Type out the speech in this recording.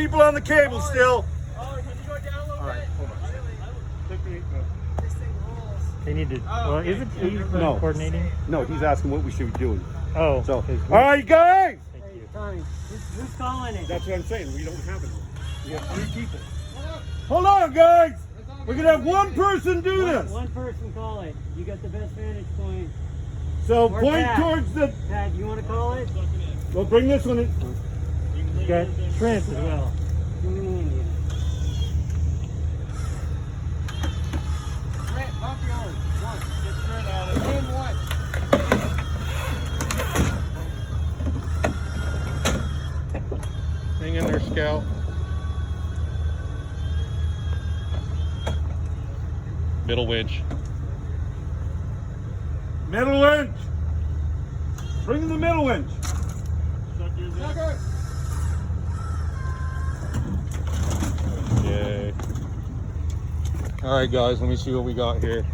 people on the cable still. Oh, can you go down a little bit? Hold on. This thing rolls. They need to. Well, isn't he No. coordinating? No, he's asking what we should be doing. Oh, So, okay. all right, guys. Thank you. Tommy, who's calling it? That's what I'm saying. We don't have it. We have 3 people. Hold on, guys. We're gonna have one person do this. One person call it. You got the best vantage point. So Or point Pat. towards the. Pat, you want to call it? We'll bring this one in. You got Trent as well. Give me the Indian. Trent, bump yours. One. Get Trent out of it. Name one. Hang in there, Scout. Middle winch. Middle winch. Bring the middle winch. Sucker. Yay. All right, guys, let me see what we got here.